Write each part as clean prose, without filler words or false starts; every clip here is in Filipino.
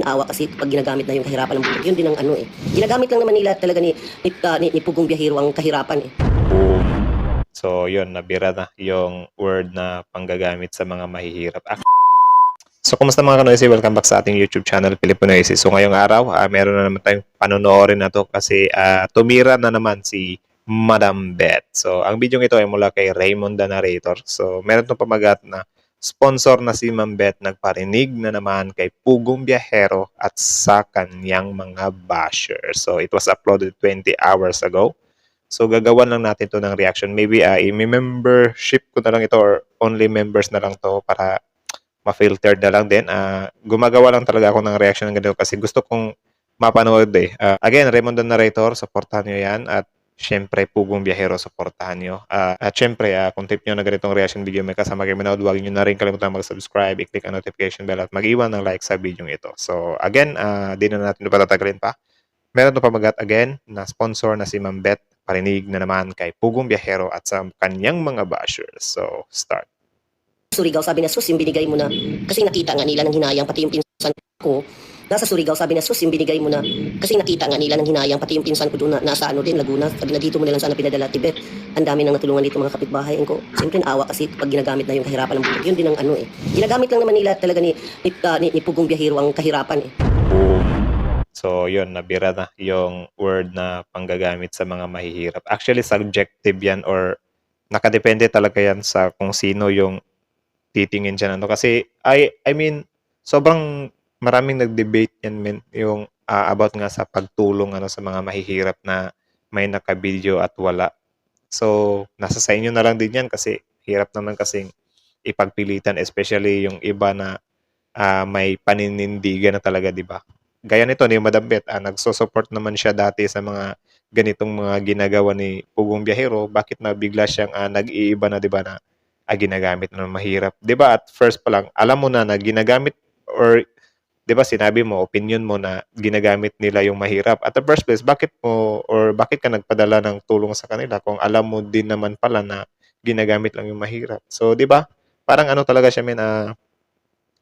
awa kasi pag ginagamit na yung kahirapan ng buhay, yun din ang ano eh. Ginagamit lang naman nila talaga ni Pugong Biyahero ang kahirapan eh. Boom. So, yun, nabira na yung word na panggagamit sa mga mahihirap. So, kumusta mga kanoisy? Welcome back sa ating YouTube channel, Piliponoisy. So, ngayong araw, meron na naman tayong panonoorin na to kasi tumira na naman si Madam Beth. So, ang video ito ay mula kay Raymond the Narrator. So, meron itong pamagat na sponsor na si Ma'am Beth nagparinig na naman kay Pugong Biyahero at sa kanyang mga bashers. So, it was uploaded 20 hours ago. So, gagawan lang natin to ng reaction. Maybe i-membership ko na lang ito or only members na lang to para ma-filtered na lang din. Gumagawa lang talaga ako ng reaction ng ganito kasi gusto kong mapanood eh. Again, Raymond the Narrator, supportahan nyo yan. At syempre, Pugong Biyahero, supportahan nyo. At syempre, kung tip nyo na ganitong reaction video may kasama kayo manood, huwag nyo na rin kalimutan mag-subscribe, i-click ang notification bell at mag-iwan ng like sa video ito. So, again, di na natin patatagalin pa. Meron ito pamagat again na sponsor na si Ma'am Beth, parinig na naman kay Pugong Biyahero at sa kanyang mga bashers. So, start. Surigao, sabi na sus, yung binigay mo na, kasi nakita nga nila ng hinayang, pati yung pinsan ko, nasa Surigao, sabi na sus, yung binigay mo na, kasi nakita nga nila ng hinayang, pati yung pinsan ko doon, nasa ano din, Laguna, sabi na dito mo nilang sana pinadala, Tibet. Ang dami nang natulungan dito mga kapitbahay ko. Siyempre naawa kasi pag ginagamit na yung kahirapan ng buhay, yun din ang ano eh. Ginagamit lang naman nila talaga ni Pugong Biyahero ang kahirapan eh. Boom. So, yun, nabira na yung word na panggagamit sa mga mahihirap. Actually, subjective yan or nakadepende talaga yan sa kung sino yung titingin siya ano. Kasi, I mean, sobrang maraming nag-debate yan, men, yung about nga sa pagtulong ano, sa mga mahihirap na may nakabideo at wala. So, nasa sa inyo na lang din yan kasi hirap naman kasing ipagpilitan, especially yung iba na may paninindigan na talaga, di ba? Gaya nito ni Madam Beth, nagsusupport naman siya dati sa mga ganitong mga ginagawa ni Pugong Biyahero. Bakit na bigla siyang nag-iiba na, di ba, na ginagamit na mahirap? Di ba, at first pa lang, alam mo na ginagamit or di ba sinabi mo, opinion mo na ginagamit nila yung mahirap. At the first place, bakit mo or bakit ka nagpadala ng tulong sa kanila kung alam mo din naman pala na ginagamit lang yung mahirap? So, di ba, parang ano talaga siya,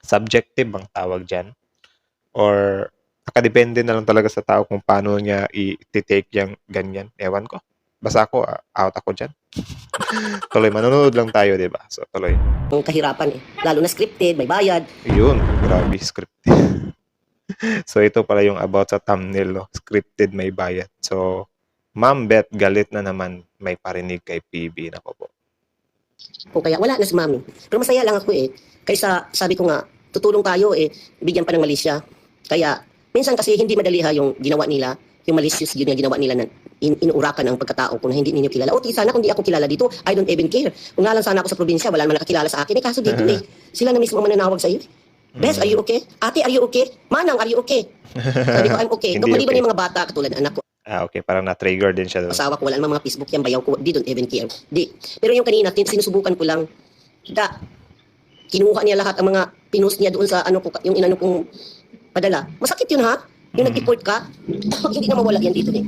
subjective bang tawag dyan? Or nakadepende na lang talaga sa tao kung paano niya i-take yung ganyan. Ewan ko. Basta ako, out ako dyan. Tuloy, manonood lang tayo, di ba? So, tuloy. Ang kahirapan eh. Lalo na scripted, may bayad. Yun, grabe, scripted. So, ito pala yung about sa thumbnail, no? Scripted, may bayad. So, Ma'am Beth, galit na naman may parinig kay PB. Nako po. O kaya wala na si Mami. Pero masaya lang ako eh. Kaysa sabi ko nga, tutulong tayo eh, bigyan pa ng mali siya. Kaya, minsan kasi hindi madali yung ginawa nila, yung malicious yun yung ginawa nila na inuurakan ang pagkatao ko na hindi ninyo kilala. O sana kung di ako kilala dito, I don't even care. Kung nga lang sana ako sa probinsya, wala naman nakakilala sa akin. Eh kaso dito eh, sila na mismo ang mananawag sa iyo. Bes, are you okay? Ate, are you okay? Manang, are you okay? Sabi ko, I'm okay. Doon maliban yung mga bata, katulad ng anak ko. Okay, parang na-trigger din siya doon. Asawa ko, wala namang mga Facebook yan, bayaw ko, di don't even care. Di. Pero yung kanina, sinusubukan ko lang, kinuha niya lahat ang mga pinost niya doon sa ano ko, yung inano kong padala. Masakit yun ha? Yung nag-report ka, hindi na mawala yan dito eh.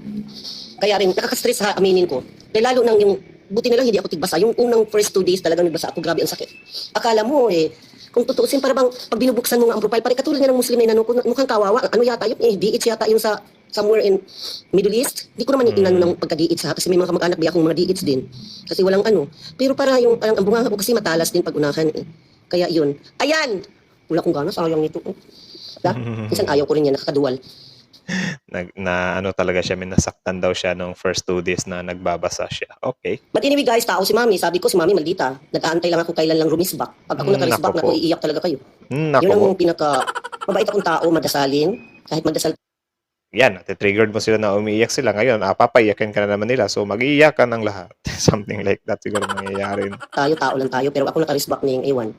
Kaya rin, nakaka-stress ha, aminin ko. Kaya lalo nang yung, buti na lang hindi ako tigbasa. Yung unang first 2 days talagang nagbasa ako, grabe ang sakit. Akala mo eh, kung tutuusin, para bang pag binubuksan mo nga ang profile, pare katulad nga ng Muslim na inano ko, mukhang kawawa. Ano yata yun eh, DH yata yung sa somewhere in Middle East. Hindi ko naman inano ng pagka-DH ha, kasi may mga kamag-anak di akong mga DH din. Kasi walang ano. Pero para yung, parang ang bunga ko kasi matalas din pag unahan eh. Kaya yun. Ayan! Wala kong gana, sayang nito. Minsan ayaw ko rin yan, nakakaduwal. Ano talaga siya, nasaktan daw siya nung first 2 days na nagbabasa siya. Okay. But anyway guys, tao si Mami. Sabi ko si Mami maldita. Nag-aantay lang ako kailan lang rumisbak. Pag ako nakarisbak na ako, iiyak talaga kayo. Yun ang pinaka, mabait akong tao, madasalin. Kahit madasal. Yan, natitriggered mo sila na umiiyak sila. Ngayon, papaiyakin ka na naman nila. So, mag-iiyakan ng lahat. Something like that siguro mangyayari. Tayo, tao lang tayo. Pero ako nakarisbak na yung ewan.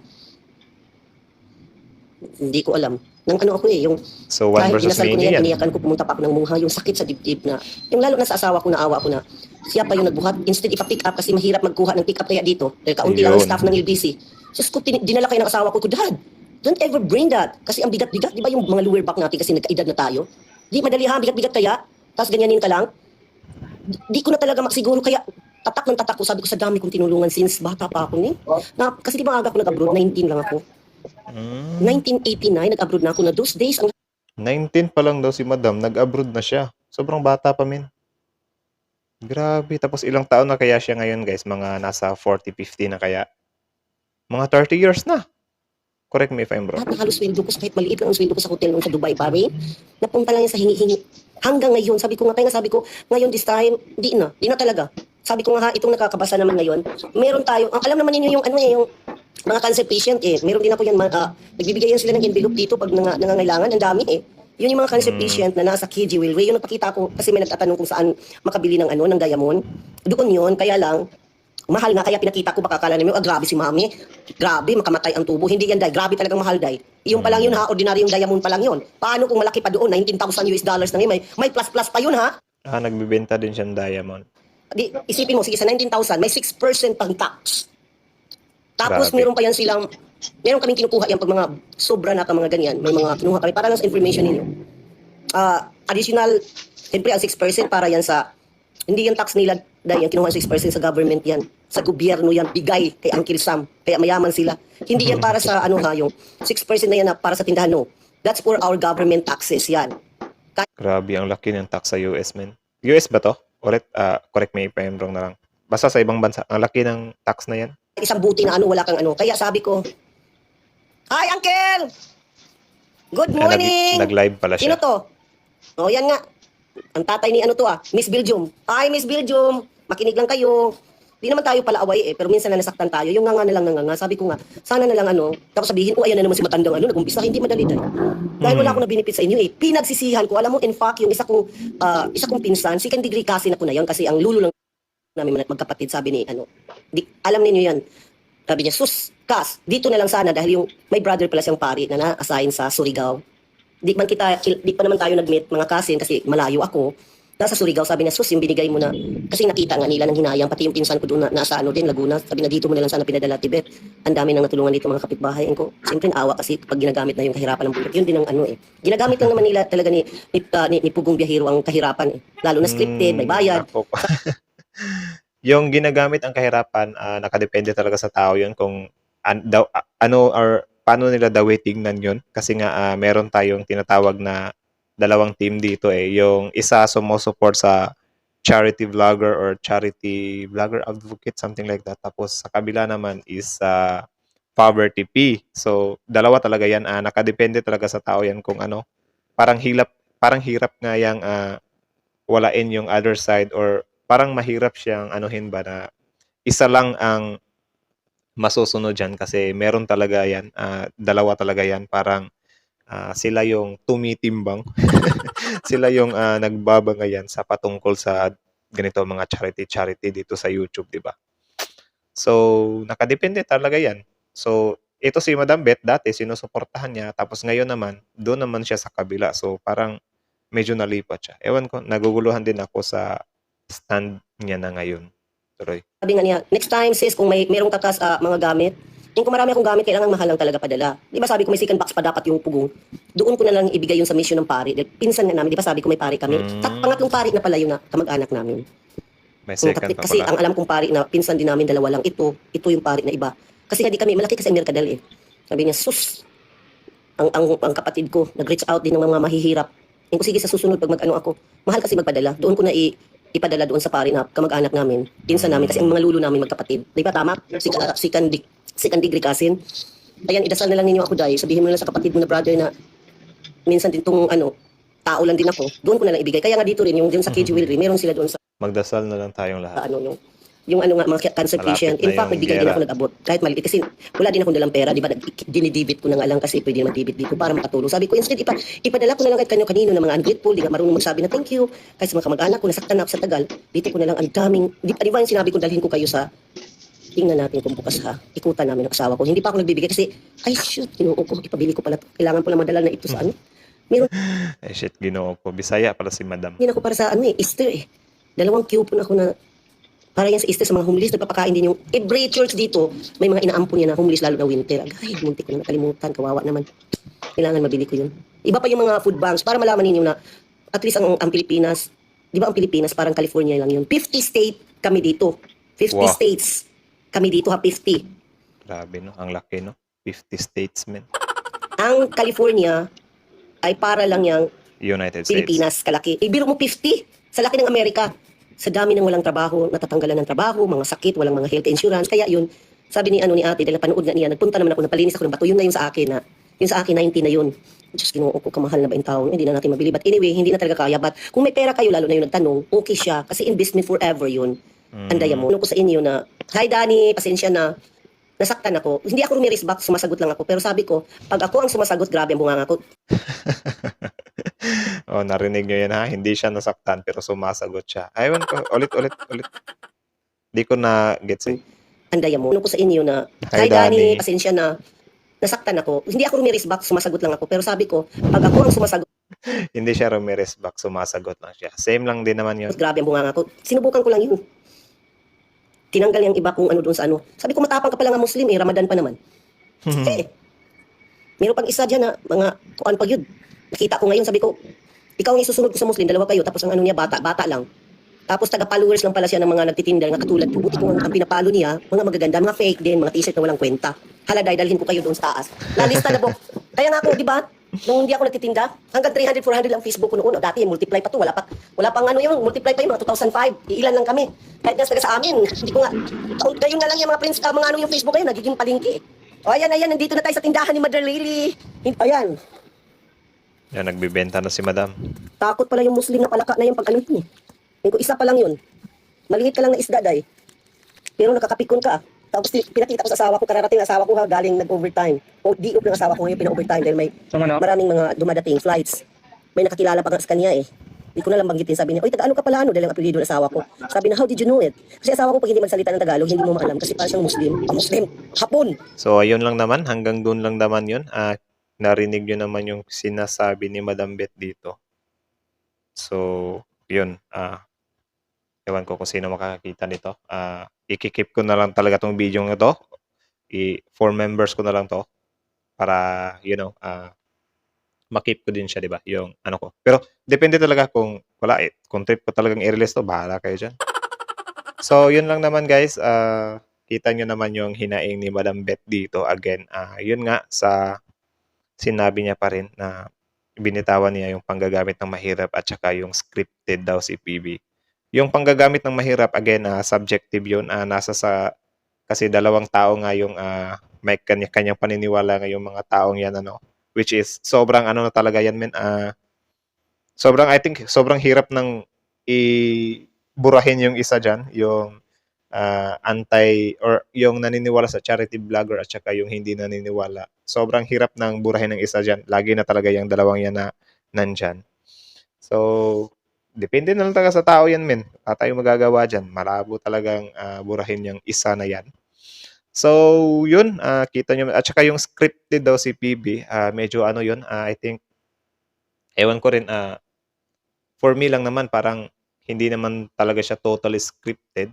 Hindi ko alam. Nang ano ako eh, yung so, one kahit versus inasal ko many niya, yan. iniyakan ko, pumunta pa ako ng mungha, yung sakit sa dibdib na, yung lalo na sa asawa ko, naawa ko na, siya pa yung nagbuhat, instead ipa-pick up kasi mahirap magkuha ng pick up kaya dito, dahil kaunti lang ang staff ng LBC. So, dinala kayo ng asawa ko, Dad, don't ever bring that, kasi ang bigat-bigat, di ba yung mga lower back natin kasi nagkaedad na tayo, di madali ha, bigat-bigat kaya, tapos ganyanin ka lang, di ko na talaga maksiguro, kaya tatak ng tatak ko, sabi ko sa dami kong tinulungan since bata pa ako ni, kasi di ba aga ko nag-abroad, 19 lang ako. 1989, nag-abroad na ako na those days, ang 19 pa lang daw si madam, nag-abroad na siya. Sobrang bata pa, men. Grabe. Tapos ilang taon na kaya siya ngayon, guys? Mga nasa 40, 50 na kaya. Mga 30 years na. Correct me if I'm wrong. Lahat na halos sweldo ko, kahit maliit lang ang sweldo ko sa hotel noon sa Dubai, pare. Napunta lang yan sa hingi-hingi. Hanggang ngayon, sabi ko nga, kaya nga sabi ko, ngayon this time, di na talaga. Sabi ko nga ha, itong nakakabasa naman ngayon, meron tayo, alam naman ninyo yung ano yung mga cancer patient meron din ako yan, nagbibigay yan sila ng envelope dito pag nangangailangan, ang dami Yun yung mga cancer patient na nasa KG Jewelry, yung nagpakita ko, kasi may nagtatanong kung saan makabili ng ng diamond. Doon yun, kaya lang, mahal nga, kaya pinakita ko, baka kala namin, grabe si mami. Grabe, makamatay ang tubo. Hindi yan, day. Grabe talagang mahal, day. Yung pa lang yun, ha? Ordinaryong diamond pa lang yun. Paano kung malaki pa doon? 19,000 US dollars na yun. May plus-plus pa yun, ha? Nagbibenta din siyang diamond. Di, isipin mo, sige, sa 19,000, may 6% pang tax. Tapos, Grabe. meron pa yan silang, meron kaming kinukuha yan pag mga sobra na ka mga ganyan. May mga kinuha kami, para lang sa information ninyo. Additional, siyempre, ang 6% para yan sa, hindi yung tax nila, dahil yan, kinuha 6% sa government yan. Sa gobyerno yan, bigay kay Uncle Sam. Kaya mayaman sila. Hindi yan para sa, yung 6% na yan na para sa tindahan, no. That's for our government taxes, yan. Grabe, ang laki ng tax sa US, men. US ba to? Correct me if I'm wrong na lang. Basta sa ibang bansa, ang laki ng tax na yan. Isang buti na wala kang Kaya sabi ko, Hi, Uncle! Good morning! Nag-live pala Sino siya. to? O, yan nga. Ang tatay ni Miss Belgium. Hi, Miss Belgium! Makinig lang kayo. Di naman tayo pala away pero minsan na nasaktan tayo. Yung nga na lang nga. Sabi ko nga, sana na lang tapos sabihin, ayan na naman si matandang nag-umpisa. Hindi madali tayo. Dahil wala akong na-benefit sa inyo Pinagsisihan ko. Alam mo, in fact, yung isa kong pinsan, second degree kasi na ko na yun kasi ang lulo lang namin magkapatid, sabi ni alam niyo yan. Sabi niya, sus, Kas, dito na lang sana dahil yung may brother pala siyang pari na na-assign sa Surigao. Di pa naman tayo nag-meet mga kasin kasi malayo ako. Nasa Surigao, sabi niya, sus, yung binigay mo na, kasi nakita nga nila ng hinayang, pati yung pinsan ko doon nasa din, Laguna. Sabi na dito mo na lang sana pinadala Tibet. Ang dami nang natulungan dito mga kapitbahay ko. Siyempre naawa kasi pag ginagamit na yung kahirapan ng bulit. Yun din ang Ginagamit lang naman nila talaga ni Pugong Biyahero ang kahirapan Lalo na scripted, may bayad. Ako pa. Yung ginagamit ang kahirapan, nakadepende talaga sa tao yun kung paano nila daw tingnan yun. Kasi nga, meron tayong tinatawag na dalawang team dito Yung isa sumusupport sa charity vlogger or charity vlogger advocate, something like that. Tapos sa kabila naman is poverty P. So, dalawa talaga yan. Nakadepende talaga sa tao yan kung parang hirap nga yung walain yung other side or parang mahirap siyang anuhin ba na isa lang ang masusunod dyan kasi meron talaga yan, dalawa talaga yan, parang sila yung tumitimbang, sila yung nagbabangayan sa patungkol sa ganito mga charity dito sa YouTube, di ba? So, nakadepende talaga yan. So, ito si Madam Beth, dati sinusuportahan niya, tapos ngayon naman, doon naman siya sa kabila. So, parang medyo nalipat siya. Ewan ko, naguguluhan din ako sa stand niya na ngayon. Tuloy. Sabi nga niya, next time sis, kung merong kakas mga gamit, kung marami akong gamit, kailangan mahal lang talaga padala. Di ba sabi ko may second box pa dapat yung pugong. Doon ko na lang ibigay yung sa mission ng pari. Pinsan nga namin, di ba sabi ko may pari kami. Pangatlong pari na pala yun na kamag-anak namin. May second pa Kasi pala. ang alam kong pari na pinsan din namin, dalawa lang. Ito yung pari na iba. Kasi nga di kami, malaki kasi ang Mercadal Sabi niya, sus, ang kapatid ko, nag-reach out din ng mga mahihirap. Yung sige sa susunod pag ako, mahal kasi magpadala. Doon ko na ipadala doon sa pari na kamag-anak namin, pinsan namin, kasi ang mga lulo namin magkapatid. Di ba tama? Second degree cousin. Ayan, idasal na lang ninyo ako dahil sabihin mo na lang sa kapatid mo na brother na minsan din tong tao lang din ako. Doon ko na lang ibigay. Kaya nga dito rin, yung sa KG Jewelry, meron sila doon sa Magdasal na lang tayong lahat. yung mga cancer patient. In fact, nagbigay din ako nag-abot. Kahit maliit. Kasi wala din akong dalang pera. Di ba, dinidibit ko na nga lang kasi pwede naman dibit dito para makatulong. Sabi ko, instead, ipadala ko na lang kahit kanino na mga ungrateful. Di ka marunong magsabi na thank you. Kahit sa mga kamag-anak ko, nasaktan na ako sa tagal. Dito ko na lang ang daming, di ba yung sinabi ko, dalhin ko kayo sa, tingnan natin kung bukas ikutan namin ang asawa ko. Hindi pa ako nagbibigay kasi, ay shoot, Ginoo ko, ipabili ko pala. Kailangan ko lang madala na ito sa Meron Ay shit, Ginoo ko. Bisaya pala si Madam. din ako para sa Easter 2 coupon ako na para yan sa Easter sa mga homeless, nagpapakain din yung every church dito, may mga inaampon niya na homeless lalo na winter. Agay, muntik ko na nakalimutan, kawawa naman. Kailangan mabili ko yun. Iba pa yung mga food banks para malaman ninyo na at least ang Pilipinas, di ba ang Pilipinas parang California lang yun. 50 state kami dito. 50 Wow. states kami dito 50. Grabe, no? Ang laki, no? 50 states, men. Ang California ay para lang yang United States. Pilipinas kalaki. Ibiro mo 50 sa laki ng Amerika. Sa dami ng walang trabaho, natatanggalan ng trabaho, mga sakit, walang mga health insurance. Kaya yun, sabi ni ate, dahil panood nga niya, nagpunta naman ako, napalinis ako ng bato. Yun na yun sa akin na, yun sa akin 90 na yun. Diyos, Ginoo ko, kamahal na ba yung taong, hindi na natin mabili. But anyway, hindi na talaga kaya. But kung may pera kayo, lalo na yung nagtanong, okay siya. Kasi investment forever yun. Andaya mo. Ano ko sa inyo na, hi Danny, pasensya na. Nasaktan ako. Hindi ako rumirisbak, sumasagot lang ako. Pero sabi ko, pag ako ang sumasagot, grabe ang bunganga ko. Oh, narinig nyo yan ha? Hindi siya nasaktan pero sumasagot siya. Ayun ko, ulit. Hindi ko na gets eh. Andaya mo. Ano ko sa inyo na, Hi, hi Danny, Danny. pasensya na. Nasaktan ako. Hindi ako rumirisbak, sumasagot lang ako. Pero sabi ko, pag ako ang sumasagot, Hindi siya Ramirez back, sumasagot lang siya. Same lang din naman yun. grabe ang bunganga ko. Sinubukan ko lang yun. Tinanggal yung iba kung ano doon sa ano. Sabi ko, matapang ka pala nga Muslim eh, Ramadan pa naman. Eh, meron pang isa dyan na mga kuan pag yun. Nakita ko ngayon, sabi ko, ikaw ang isusunod ko sa Muslim, dalawa kayo, tapos ang ano niya, bata lang. Tapos taga-followers lang pala siya ng mga nagtitinda, nga katulad ko. Buti ko ang pinapalo niya, mga magaganda, mga fake din, mga t-shirt na walang kwenta. Haladay, dalhin ko kayo doon sa taas. Nalista na po. Kaya nga ako, di ba? Nung hindi ako nagtitinda, hanggang 300, 400 lang Facebook ko noon. Dati, multiply pa to. Wala pang ano yun, multiply pa yung mga 2005. Ilan lang kami. Kahit nga sa amin. Hindi ko nga, ngayon na lang yung mga prince, mga ano yung Facebook ngayon, nagiging palengke. O ayan, nandito na tayo sa tindahan ni Mother Lily. Ayan, Yan, nagbibenta na si Madam. takot pala yung Muslim na palaka na yung pag-ano yun eh. Yung ko, isa pa lang yun. Maliit ka lang na isda, day. Pero nakakapikon ka. Tapos pinakita ko sa asawa ko, kararating asawa ko ha, galing nag-overtime. O di ng asawa ko ngayon pina-overtime dahil may maraming mga dumadating flights. May nakakilala pa sa kanya eh. Hindi ko na lang banggitin, sabi niya, oy, taga-ano ka pala ano, dahil ang apelido ng asawa ko. Sabi na, how did you know it? Kasi asawa ko pag hindi magsalita ng Tagalog, hindi mo maalam kasi parang siyang Muslim, Hapon. So, ayun lang naman. Hanggang doon lang naman yun. Narinig nyo naman yung sinasabi ni Madam Beth dito. So, yun. Ewan ko kung sino makakakita nito. Ikikip ko na lang talaga tong video na to. For members ko na lang to. Para, makip ko din siya, di ba? Yung ano ko. Pero, depende talaga kung wala eh. Kung trip ko talagang i-release to, bahala kayo dyan. So, yun lang naman guys. Kita nyo naman yung hinaing ni Madam Beth dito. Again, yun nga sa sinabi niya pa rin na binitawan niya yung panggagamit ng mahirap at saka yung scripted daw si PB. Yung panggagamit ng mahirap, again, subjective yun. Kasi dalawang tao nga yung may kanya-kanyang paniniwala nga yung mga taong yan, which is sobrang ano na talaga yan, men. I think, sobrang hirap ng iburahin yung isa dyan, yung or yung naniniwala sa charity vlogger at saka yung hindi naniniwala. Sobrang hirap ng burahin ng isa dyan. Lagi na talaga yung dalawang yan na nandyan. So, depende na lang talaga sa tao yan, men. Tayo magagawa dyan. Malabo talagang burahin yung isa na yan. So, yun. Kita nyo. At saka yung scripted daw si PB, medyo ano yun. I think, ewan ko rin, for me lang naman, parang hindi naman talaga siya totally scripted.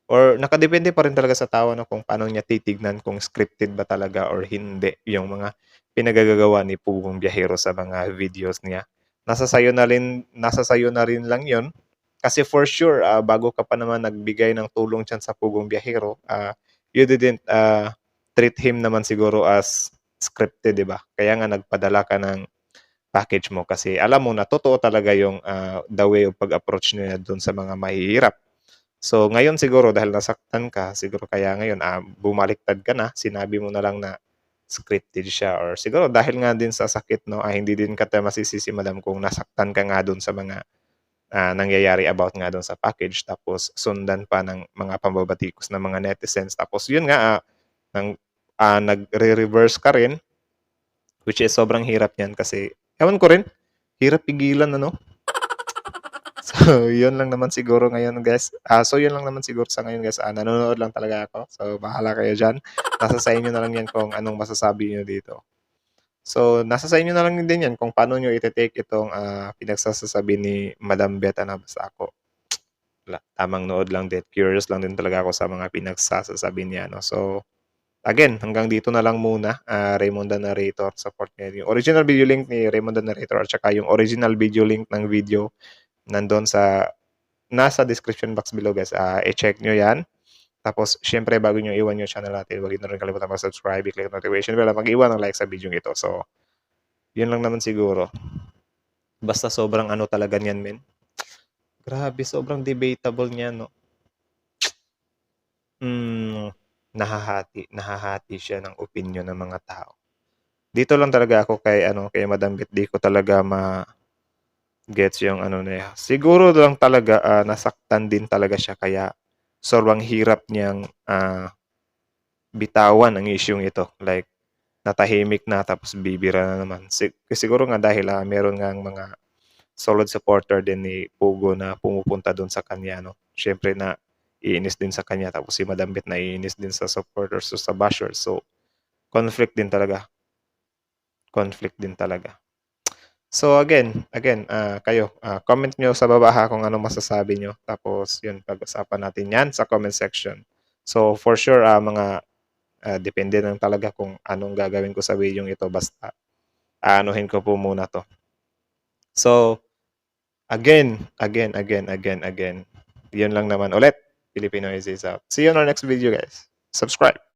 Or nakadepende pa rin talaga sa tao kung paano niya titignan kung scripted ba talaga or hindi yung mga pinagagagawa ni Pugong Biyahero sa mga videos niya. Nasa sayo na rin lang yun. Kasi for sure, bago ka pa naman nagbigay ng tulong dyan sa Pugong Biyahero, you didn't treat him naman siguro as scripted, di ba? Kaya nga nagpadala ka ng package mo kasi alam mo na totoo talaga yung the way of pag-approach niya doon sa mga mahihirap. So, ngayon siguro dahil nasaktan ka, siguro kaya ngayon bumaliktad ka na, sinabi mo na lang na scripted siya or siguro dahil nga din sa sakit, hindi din ka masisisi, Madam, kung nasaktan ka nga doon sa mga nangyayari about nga doon sa package tapos sundan pa ng mga pambabatikos ng mga netizens. Tapos yun nga, nagre-reverse ka rin, which is sobrang hirap yan kasi, ewan ko rin, hirap pigilan, So, yun lang naman siguro ngayon, guys. Yun lang naman siguro sa ngayon, guys. Nanonood lang talaga ako. So, bahala kayo dyan. Nasa sa inyo na lang yan kung anong masasabi nyo dito. So, nasa sa inyo na lang din yan kung paano nyo iti-take itong pinagsasasabi ni Madam Beth. Basta ako, tamang nood lang din. Curious lang din talaga ako sa mga pinagsasasabi niya. So, again, hanggang dito na lang muna. Raymond the Narrator. Support niya yung original video link ni Raymond the Narrator at saka yung original video link ng video nandun nasa description box below, guys. I-check nyo yan. Tapos, syempre, bago nyo iwan yung channel natin, huwag nyo rin kalimutan mag-subscribe, i-click notification bell, mag-iwan ng like sa video ito. So, Yun lang naman siguro. Basta sobrang ano talaga niyan, men. Grabe, sobrang debatable niya, no? Nahahati siya ng opinion ng mga tao. Dito lang talaga ako kay Madam Bit, di ko talaga gets yung ano niya. Siguro lang talaga nasaktan din talaga siya kaya sobrang hirap niyang bitawan ang isyung ito. Like natahimik na tapos bibira na naman. Siguro nga dahil meron ngang mga solid supporter din ni Pugo na pumupunta doon sa kanya, no. Syempre na iinis din sa kanya tapos si Madam Bit na iinis din sa supporters o sa bashers. So conflict din talaga. Conflict din talaga. So again, kayo, comment nyo sa baba kung ano masasabi nyo. Tapos yun, pag-usapan natin yan sa comment section. So for sure, mga depende lang talaga kung anong gagawin ko sa video ito. Basta aanuhin ko po muna to. So again. Yun lang naman ulit. Filipino is out. See you on our next video, guys. Subscribe.